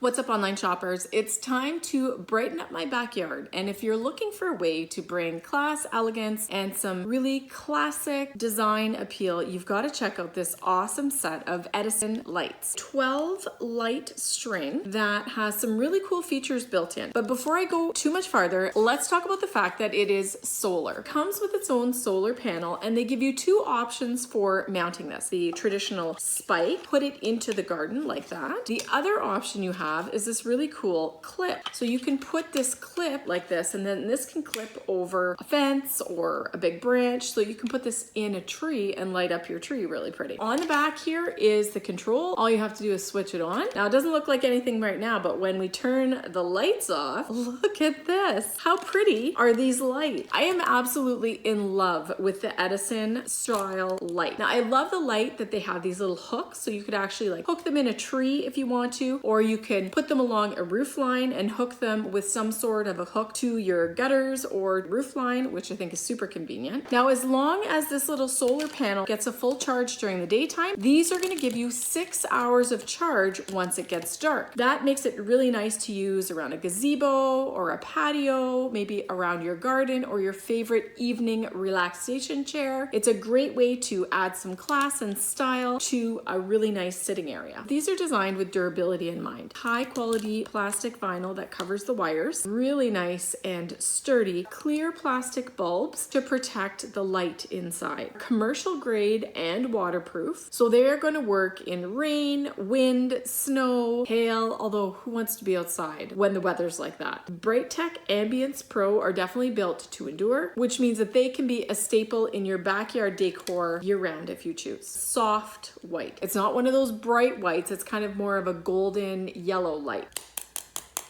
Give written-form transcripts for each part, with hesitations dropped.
What's up, online shoppers? It's time to brighten up my backyard. And if you're looking for a way to bring class, elegance, and some really classic design appeal, you've got to check out this awesome set of Edison lights. 12 light string that has some really cool features built in. But before I go too much farther, let's talk about the fact that it is solar. It comes with its own solar panel, and they give you two options for mounting this. The traditional spike, put it into the garden like that. The other option you have is this really cool clip. So you can put this clip like this, and then this can clip over a fence or a big branch. So you can put this in a tree and light up your tree really pretty. On the back here is the control. All you have to do is switch it on. Now it doesn't look like anything right now, but when we turn the lights off, look at this. How pretty are these lights? I am absolutely in love with the Edison style light. Now I love the light that they have these little hooks, so you could actually like hook them in a tree if you want to, or you can put them along a roof line and hook them with some sort of a hook to your gutters or roof line, which I think is super convenient. Now, as long as this little solar panel gets a full charge during the daytime, these are going to give you 6 hours of charge once it gets dark. That makes it really nice to use around a gazebo or a patio, maybe around your garden or your favorite evening relaxation chair. It's a great way to add some class and style to a really nice sitting area. These are designed with durability in mind. High quality plastic vinyl that covers the wires, really nice and sturdy, clear plastic bulbs to protect the light inside. Commercial grade and waterproof, so they're going to work in rain, wind, snow, hail, although who wants to be outside when the weather's like that? Brightech Ambience Pro are definitely built to endure, which means that they can be a staple in your backyard decor year-round if you choose. Soft white. It's not one of those bright whites, it's kind of more of a golden yellow light.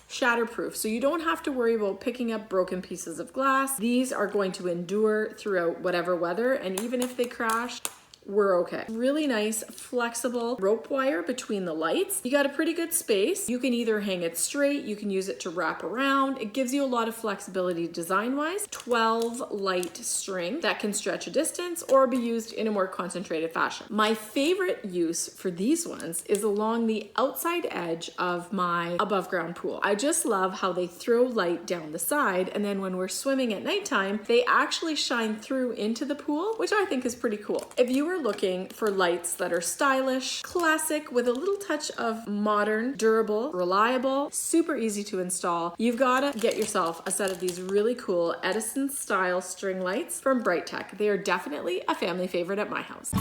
Shatterproof, so you don't have to worry about picking up broken pieces of glass. These are going to endure throughout whatever weather, and even if they crash, we're okay. Really nice, flexible rope wire between the lights. You got a pretty good space. You can either hang it straight, you can use it to wrap around. It gives you a lot of flexibility design-wise. 12 light string that can stretch a distance or be used in a more concentrated fashion. My favorite use for these ones is along the outside edge of my above ground pool. I just love how they throw light down the side, and then when we're swimming at nighttime, they actually shine through into the pool, which I think is pretty cool. If you were looking for lights that are stylish, classic, with a little touch of modern, durable, reliable, super easy to install, you've got to get yourself a set of these really cool Edison style string lights from Brightech. They are definitely a family favorite at my house.